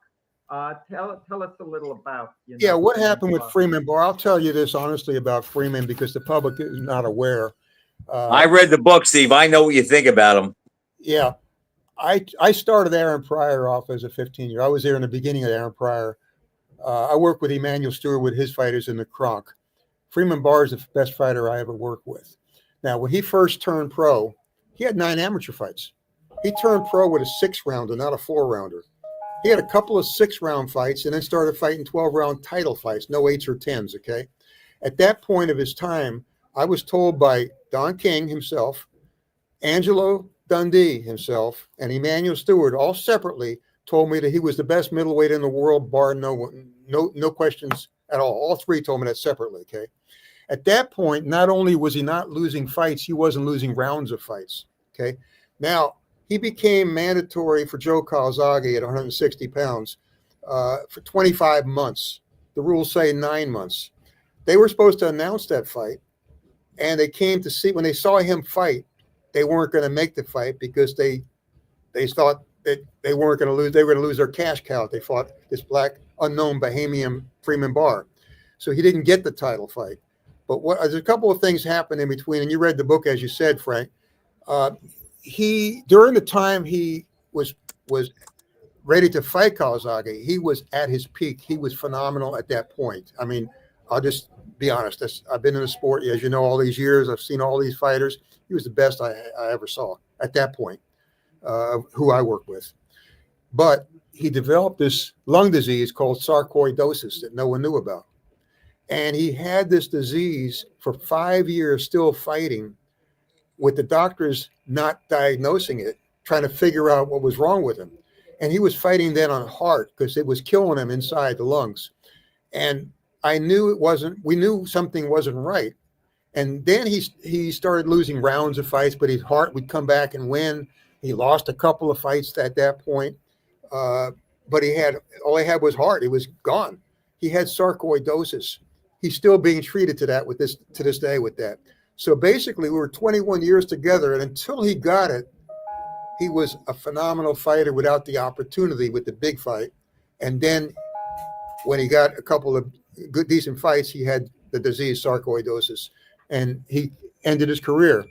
Tell us a little about, Yeah, what Freeman happened with Barr. Freeman Barr? I'll tell you this honestly about Freeman because the public is not aware. I read the book, Steve. I know what you think about him. Yeah, I started Aaron Pryor off as a 15-year. I was there in the beginning of Aaron Pryor. I worked with Emmanuel Stewart with his fighters in the Kronk. Freeman Barr is the best fighter I ever worked with. Now, when he first turned pro, he had 9 amateur fights. He turned pro with a 6-rounder, not a 4-rounder. He had a couple of 6-round fights and then started fighting 12-round title fights, no 8s or 10s, okay? At that point of his time, I was told by Don King himself, Angelo Dundee himself, and Emmanuel Stewart, all separately, told me that he was the best middleweight in the world, bar no questions at all. All 3 told me that separately, okay? At that point, not only was he not losing fights, he wasn't losing rounds of fights, okay? Now, he became mandatory for Joe Calzaghe at 160 pounds for 25 months. The rules say 9 months. They were supposed to announce that fight, and they came to see, when they saw him fight, they weren't going to make the fight because they thought that they weren't going to lose. They were going to lose their cash cow. They fought this black, unknown Bahamian Freeman Barr. So he didn't get the title fight. But there's a couple of things happened in between, and you read the book, as you said, Frank. During the time he was ready to fight Calzaghe, he was at his peak. He was phenomenal at that point. I mean, I'll just be honest. I've been in the sport, as you know, all these years. I've seen all these fighters. He was the best I ever saw at that point, who I worked with. But he developed this lung disease called sarcoidosis that no one knew about. And he had this disease for 5 years, still fighting, with the doctors not diagnosing it, trying to figure out what was wrong with him. And he was fighting then on heart because it was killing him inside the lungs. And we knew something wasn't right. And then he started losing rounds of fights, but his heart would come back and win. He lost a couple of fights at that point. But all he had was heart. It was gone. He had sarcoidosis. He's still being treated to this day with that. So basically, we were 21 years together, and until he got it, he was a phenomenal fighter without the opportunity with the big fight. And then when he got a couple of good, decent fights, he had the disease sarcoidosis, and he ended his career.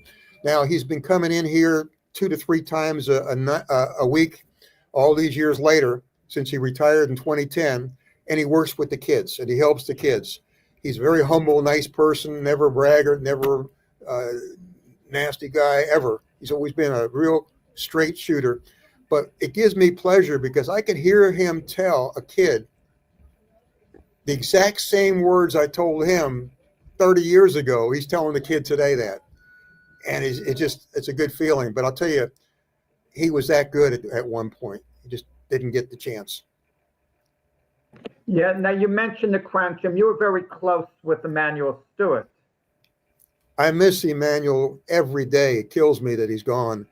Now, he's been coming in here 2 to 3 times a week all these years later since he retired in 2010, and he works with the kids, and he helps the kids. He's a very humble, nice person, never a braggart, never nasty guy, ever. He's always been a real straight shooter. But it gives me pleasure because I can hear him tell a kid the exact same words I told him 30 years ago. He's telling the kid today that. And it's a good feeling. But I'll tell you, he was that good at one point. He just didn't get the chance. Yeah, now you mentioned the Crown Gym. You were very close with Emmanuel Stewart. I miss Emmanuel every day. It kills me that he's gone.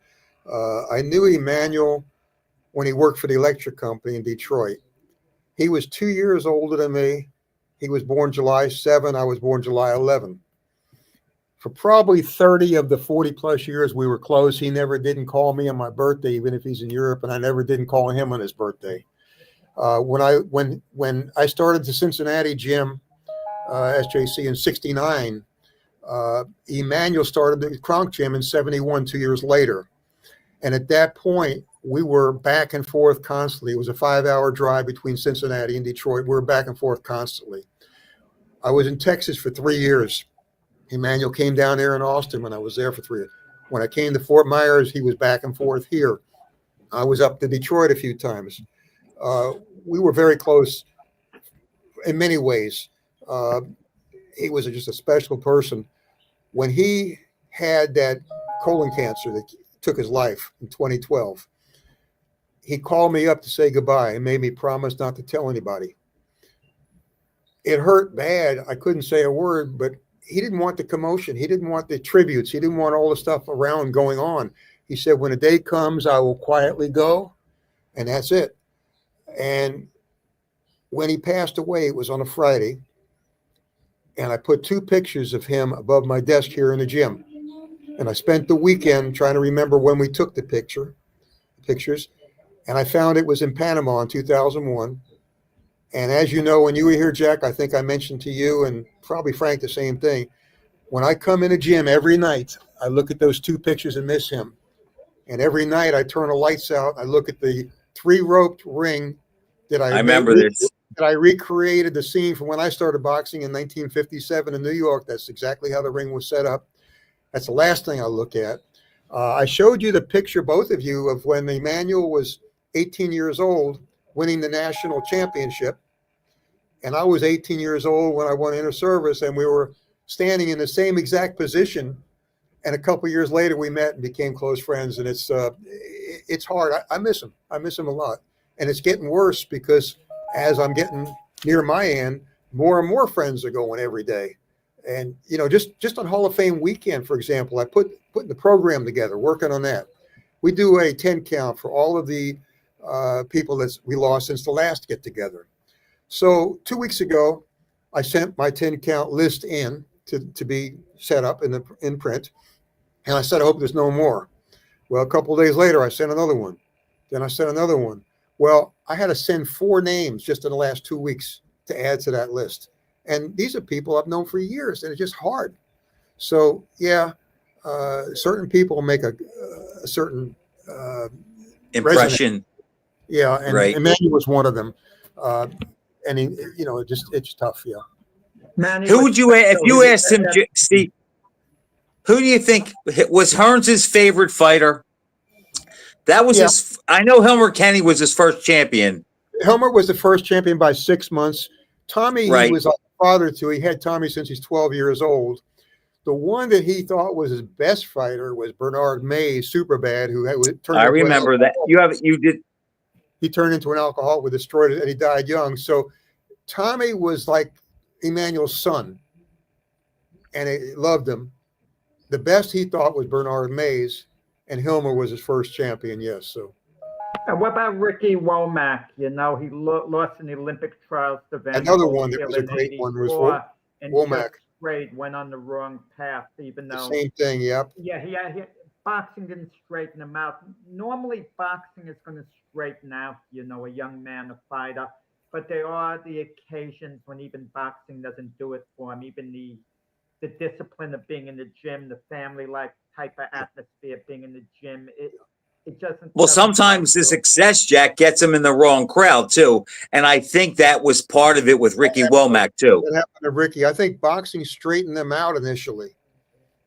I knew Emmanuel when he worked for the electric company in Detroit. He was 2 years older than me. He was born July 7. I was born July 11. For probably 30 of the 40 plus years we were close, he never didn't call me on my birthday, even if he's in Europe, and I never didn't call him on his birthday. When I started the Cincinnati gym, SJC, in '69, Emmanuel started the Kronk gym in '71, 2 years later. And at that point, we were back and forth constantly. It was a 5-hour drive between Cincinnati and Detroit. We were back and forth constantly. I was in Texas for 3 years. Emmanuel came down there in Austin when I was there for 3 years. When I came to Fort Myers, he was back and forth here. I was up to Detroit a few times. We were very close in many ways. He was just a special person. When he had that colon cancer that took his life in 2012, he called me up to say goodbye and made me promise not to tell anybody. It hurt bad. I couldn't say a word, but he didn't want the commotion. He didn't want the tributes. He didn't want all the stuff around going on. He said, when a day comes, I will quietly go, and that's it. And when he passed away, it was on a Friday, and I put 2 pictures of him above my desk here in the gym. And I spent the weekend trying to remember when we took the pictures, and I found it was in Panama in 2001. And as you know, when you were here, Jack, I think I mentioned to you and probably Frank the same thing. When I come in a gym every night, I look at those 2 pictures and miss him. And every night I turn the lights out. I look at the 3-roped ring that I remember this. that I recreated the scene from when I started boxing in 1957 in New York. That's exactly how the ring was set up. That's the last thing I look at. I showed you the picture, both of you, of when Emmanuel was 18 years old, winning the national championship. And I was 18 years old when I won inter service, and we were standing in the same exact position. And a couple of years later, we met and became close friends. And it's hard. I miss him. I miss him a lot. And it's getting worse because as I'm getting near my end, more and more friends are going every day. And, you know, just on Hall of Fame weekend, for example, I putting the program together, working on that. We do a 10 count for all of the people that we lost since the last get together. So 2 weeks ago, I sent my 10 count list in to be set up in print. And I said, I hope there's no more. Well, a couple of days later, I sent another one. Then I sent another one. Well, I had to send 4 names just in the last 2 weeks to add to that list. And these are people I've known for years, and it's just hard. So, yeah, certain people make a certain Impression. resonance. Yeah, and Right. Emmanuel was one of them. And he, you know, it's tough. Yeah. Manny Who was would you, if special. you He- asked him, Steve, who do you think was Hearns' his favorite fighter? That was Yeah. I know Helmer Kenny was his first champion. Helmer was the first champion by 6 months. Tommy, Right. he was like a father to. He had Tommy since he's 12 years old. The one that he thought was his best fighter was Bernard Mays, super bad, who turned. I into an remember that. You did. He turned into an alcoholic with destroyed it, and he died young. So Tommy was like Emmanuel's son, and he loved him. The best he thought was Bernard Mays, and Hilmer was his first champion. Yes. So And what about Ricky Womack? You know, he lost in the Olympic trials to Van another one that Holyfield was a in great one was 84, and Womack. just straight went on the wrong path, even The though same thing. Yep. yeah, boxing didn't straighten him out. Normally, boxing is going to straighten out, you know, a young man, a fighter. But there are the occasions when even boxing doesn't do it for him. Even the discipline of being in the gym, the family life type of atmosphere, being in the gym, it doesn't. Well, doesn't sometimes the do it. success, Jack, gets him in the wrong crowd too, and I think that was part of it with Ricky Womack too. That happened to Ricky. I think boxing straightened them out initially.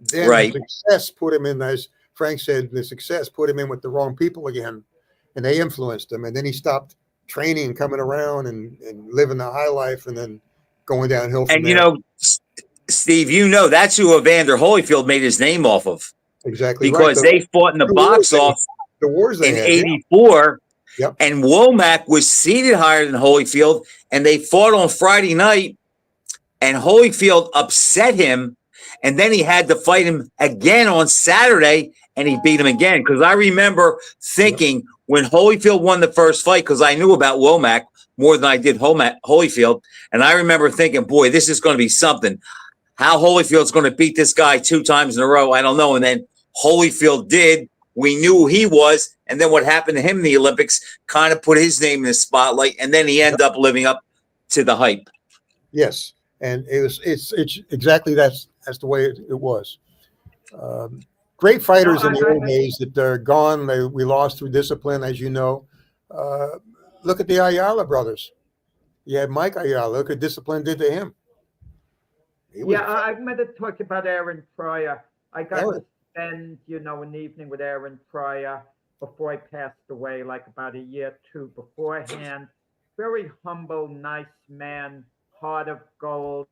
Then Right. the success put him in, as Frank said, the success put him in with the wrong people again, and they influenced him. And then he stopped training and coming around and living the high life, and then going downhill from And there. you know, Steve, you know that's who Evander Holyfield made his name off of exactly because right. they fought in the the box wars off The wars they in had. '84, Yep. and Womack was seated higher than Holyfield, and they fought on Friday night, and Holyfield upset him, and then he had to fight him again on Saturday, and he beat him again. Because I remember thinking when Holyfield won the first fight, because I knew about Womack more than I did Holyfield, and I remember thinking, boy, this is going to be something. How Holyfield's going to beat this guy 2 times in a row, I don't know. And then Holyfield did. We knew who he was, and then what happened to him in the Olympics kind of put his name in the spotlight, and then he ended up living up to the hype. Yes, and it's exactly that's the way it was. Great fighters in the old days that are gone. We lost through discipline, as you know. Look at the Ayala brothers. You had Mike Ayala. Look at discipline did to him. I've met to talk about Aaron Pryor. I got Aaron. to spend, you know, an evening with Aaron Pryor before I passed away, like about a year or 2 beforehand. Very humble, nice man, heart of gold.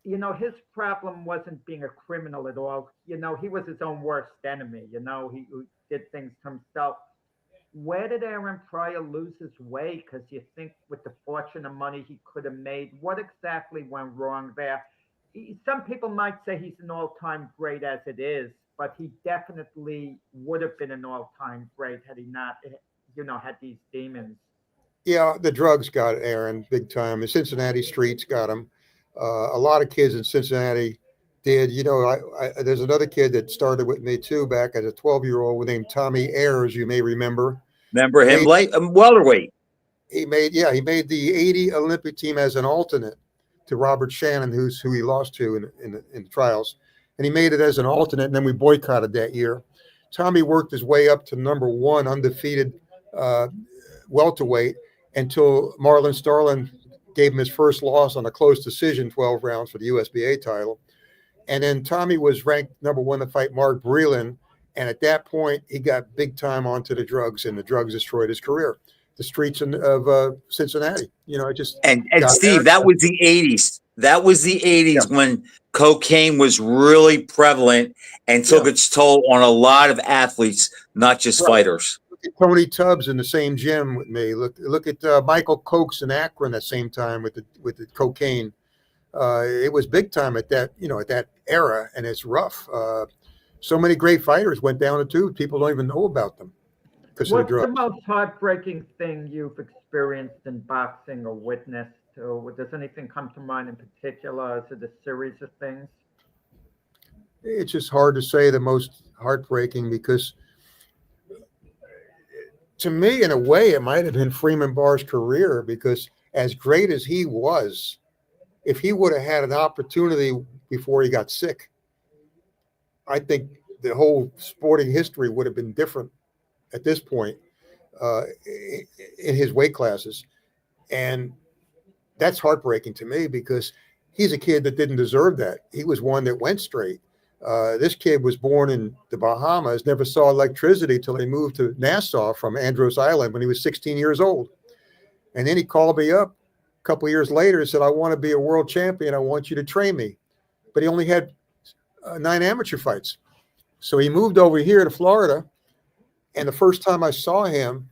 You know, his problem wasn't being a criminal at all. You know, he was his own worst enemy. You know, he did things to himself. where did Aaron Pryor lose his way? Because you think with the fortune of money he could have made, what exactly went wrong there? Some people might say he's an all-time great as it is, but he definitely would have been an all-time great had he not, had these demons. Yeah, the drugs got Aaron big time. The Cincinnati streets got him. A lot of kids in Cincinnati did. There's another kid that started with me too back as a 12-year-old named Tommy Ayers. You may remember. Remember him, welterweight. He made the 80 Olympic team as an alternate to Robert Shannon, who he lost to in the trials, and he made it as an alternate. And then we boycotted that year. Tommy worked his way up to number one, undefeated welterweight, until Marlon Starlin gave him his first loss on a close decision, 12 rounds for the USBA title. And then Tommy was ranked number one to fight Mark Breland. And at that point, he got big time onto the drugs, and the drugs destroyed his career. The streets of Cincinnati, it just. And Steve, that was the 80s. That was the 80s when cocaine was really prevalent and took its toll on a lot of athletes, not just fighters. Tony Tubbs in the same gym with me. Look at Michael Cokes in Akron at the same time with the cocaine. It was big time at that era, and it's rough. So many great fighters went down the tube. People don't even know about them because of the drugs. What's the most heartbreaking thing you've experienced in boxing or witnessed? Or does anything come to mind in particular? Is it a series of things? It's just hard to say the most heartbreaking, because to me, in a way, it might have been Freeman Barr's career, because as great as he was, if he would have had an opportunity before he got sick, I think the whole sporting history would have been different at this point in his weight classes. And that's heartbreaking to me, because he's a kid that didn't deserve that. He was one that went straight. This kid was born in the Bahamas, never saw electricity till he moved to Nassau from Andros Island when he was 16 years old. And then he called me up a couple of years later and said, I want to be a world champion. I want you to train me. But he only had 9 amateur fights. So he moved over here to Florida. And the first time I saw him,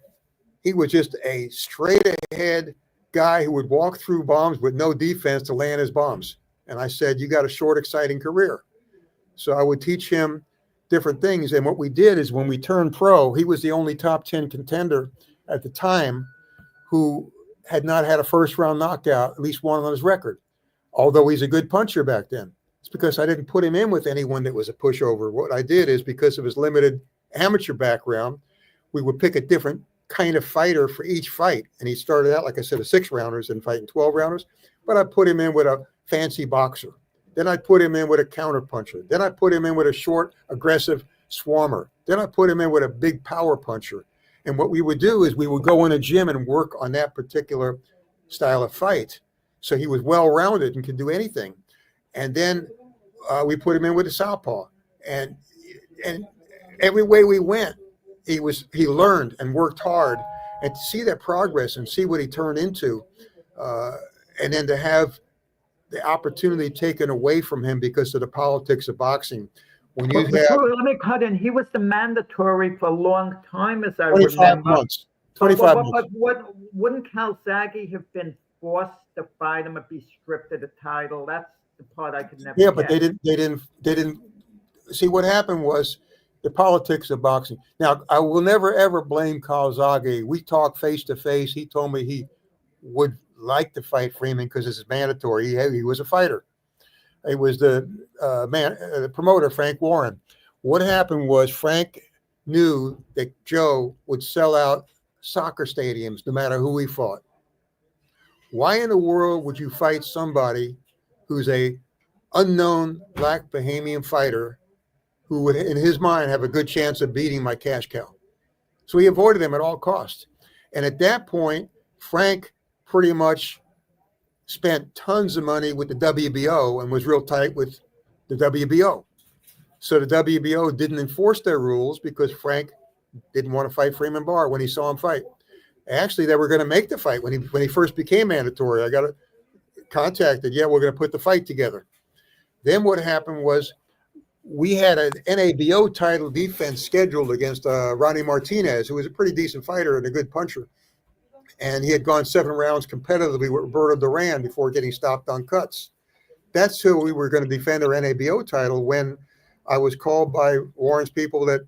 he was just a straight ahead guy who would walk through bombs with no defense to land his bombs. And I said, you got a short, exciting career. So I would teach him different things. And what we did is, when we turned pro, he was the only top 10 contender at the time who had not had a first round knockout, at least one on his record, although he's a good puncher back then. It's because I didn't put him in with anyone that was a pushover. What I did is, because of his limited amateur background, we would pick a different kind of fighter for each fight. And he started out, like I said, a 6-rounders and fighting 12-rounders, but I put him in with a fancy boxer. Then I put him in with a counter puncher. Then I put him in with a short, aggressive swarmer. Then I put him in with a big power puncher. And what we would do is we would go in a gym and work on that particular style of fight. So he was well-rounded and could do anything. And then we put him in with a southpaw. And every way we went, he learned and worked hard. And to see that progress and see what he turned into, and then to have the opportunity taken away from him because of the politics of boxing. When you have, let me cut in. He was the mandatory for a long time, as I 25 remember. months. 25 months. But wouldn't Calzaghe have been forced to fight him or be stripped of the title? That's the part I could never Yeah, get. but they didn't see what happened was the politics of boxing. Now, I will never ever blame Calzaghe. We talked face to face. He told me he would like to fight Freeman because it's mandatory. He was a fighter. It was the promoter, Frank Warren. What happened was Frank knew that Joe would sell out soccer stadiums no matter who he fought. Why in the world would you fight somebody who's a unknown black Bahamian fighter who would, in his mind, have a good chance of beating my cash cow? So he avoided him at all costs. And at that point, Frank pretty much spent tons of money with the WBO and was real tight with the WBO. So the WBO didn't enforce their rules because Frank didn't want to fight Freeman Barr when he saw him fight. Actually, they were going to make the fight when he first became mandatory. I got contacted. Yeah, we're going to put the fight together. Then what happened was we had an NABO title defense scheduled against Ronnie Martinez, who was a pretty decent fighter and a good puncher. And he had gone 7 rounds competitively with Roberto Duran before getting stopped on cuts. That's who we were going to defend our NABO title when I was called by Warren's people that,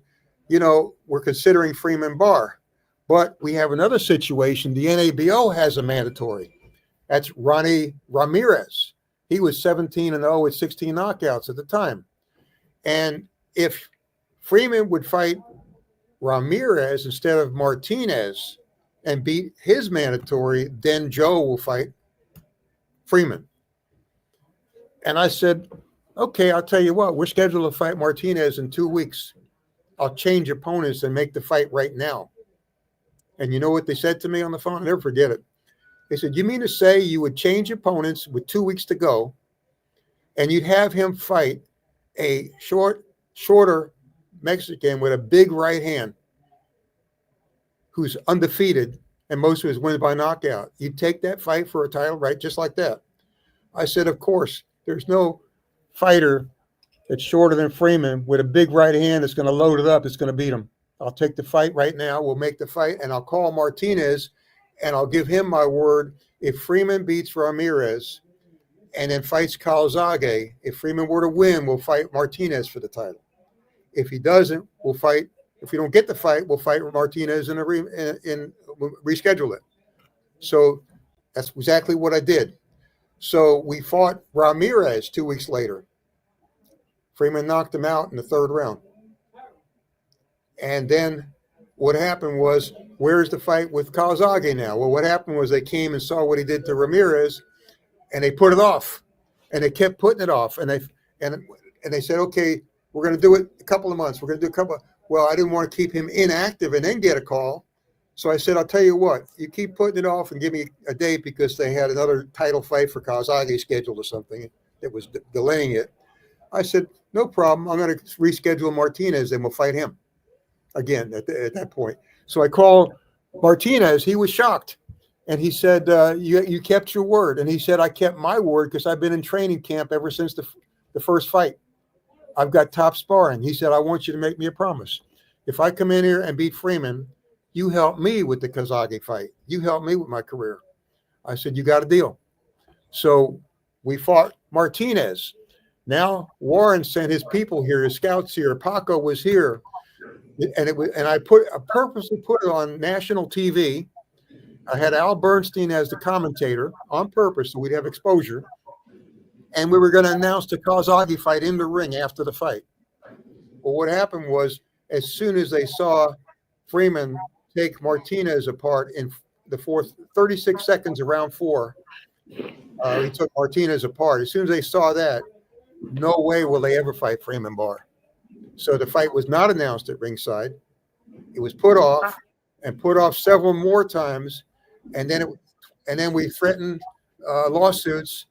we're considering Freeman Barr. But we have another situation. The NABO has a mandatory. That's Ronnie Ramirez. He was 17-0 with 16 knockouts at the time. And if Freeman would fight Ramirez instead of Martinez and beat his mandatory, then Joe will fight Freeman. And I said, okay, I'll tell you what, we're scheduled to fight Martinez in 2 weeks. I'll change opponents and make the fight right now. And you know what they said to me on the phone? I'll never forget it. They said, you mean to say you would change opponents with 2 weeks to go and you'd have him fight a shorter Mexican with a big right hand who's undefeated and most of his wins by knockout? You'd take that fight for a title, right? Just like that. I said, of course, there's no fighter that's shorter than Freeman with a big right hand that's going to load it up. It's going to beat him. I'll take the fight right now. We'll make the fight, and I'll call Martinez, and I'll give him my word. If Freeman beats Ramirez and then fights Calzaghe, if Freeman were to win, we'll fight Martinez for the title. If he doesn't, we'll fight. If we don't get the fight, we'll fight Martinez and reschedule it. So that's exactly what I did. So we fought Ramirez 2 weeks later. Freeman knocked him out in the 3rd round. And then what happened was, where's the fight with Calzaghe now? Well, what happened was they came and saw what he did to Ramirez, and they put it off. And they kept putting it off. And they said, okay, we're going to do it a couple of months. We're going to do a couple. Well, I didn't want to keep him inactive and then get a call. So I said, I'll tell you what, you keep putting it off and give me a date, because they had another title fight for Calzaghe scheduled or something that was delaying it. I said, no problem. I'm going to reschedule Martinez and we'll fight him again at that point. So I called Martinez. He was shocked. And he said, you kept your word. And he said, I kept my word because I've been in training camp ever since the first fight. I've got top sparring. He said, I want you to make me a promise. If I come in here and beat Freeman, you help me with the Calzaghe fight. You help me with my career. I said, you got a deal. So we fought Martinez. Now Warren sent his people here, his scouts here. Paco was here. And I purposely put it on national TV. I had Al Bernstein as the commentator on purpose so we'd have exposure. And we were going to announce the Calzaghe fight in the ring after the fight. Well, what happened was, as soon as they saw Freeman take Martinez apart in the 36 seconds of round 4, he took Martinez apart. As soon as they saw that, no way will they ever fight Freeman Barr. So the fight was not announced at ringside. It was put off and put off several more times. And then we threatened lawsuits,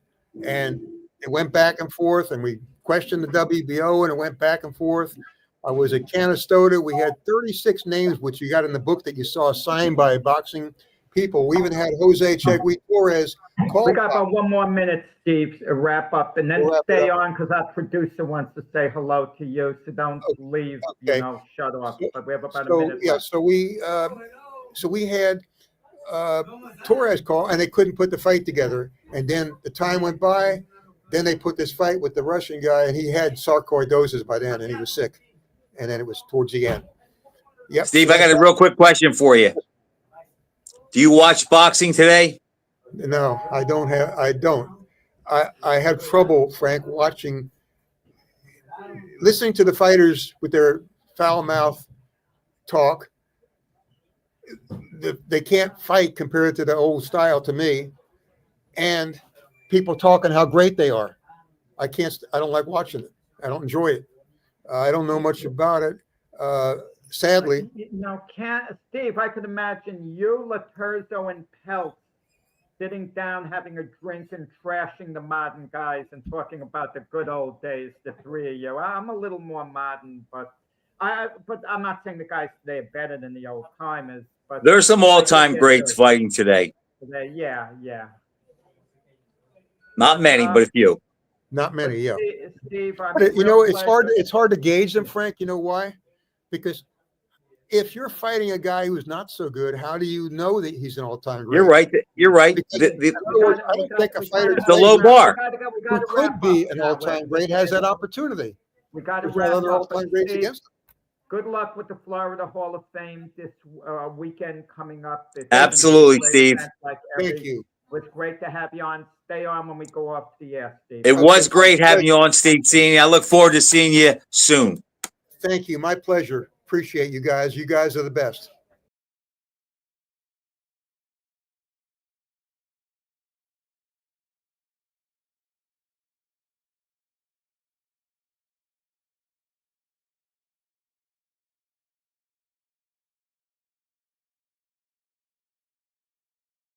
and it went back and forth, and we questioned the WBO, and it went back and forth. I was at Canastota. We had 36 names, which you got in the book that you saw signed by boxing people. We even had Jose Chegui Torres. We got about 1 more minute, Steve, to wrap up, and then stay on because our producer wants to say hello to you. So don't leave, okay. Shut off. But we have about a minute. Yeah, so we had Torres call, and they couldn't put the fight together. And then the time went by. Then they put this fight with the Russian guy, and he had sarcoidosis by then, and he was sick. And then it was towards the end. Yep. Steve, I got a real quick question for you. Do you watch boxing today? No, I don't. I have trouble, Frank, listening to the fighters with their foul mouth talk. They can't fight compared to the old style to me. And people talking how great they are. I don't like watching it. I don't enjoy it. I don't know much about it. Sadly. Steve, I could imagine you, Laterzo, and Pelt sitting down, having a drink and trashing the modern guys and talking about the good old days, the 3 of you. I'm a little more modern, but I'm not saying the guys today are better than the old timers. But there's some all-time greats fighting today. Yeah. Not many, but a few. Not many, yeah. Steve. But you know, it's hard to gauge them, Frank. You know why? Because if you're fighting a guy who's not so good, how do you know that he's an all-time great? You're right. You're right. Because in other words, I don't think a fighter It's a low bar. who could be an all-time great has that opportunity. We got to There's no wrap other up. all-time greats against him. Good luck with the Florida Hall of Fame this weekend coming up. It's Absolutely, gonna be a great Steve. event like Thank every- you. It was great to have you on. Stay on when we go off the air, Steve. It was Okay. great having you on, Steve. Seeing you. I look forward to seeing you soon. Thank you. My pleasure. Appreciate you guys. You guys are the best.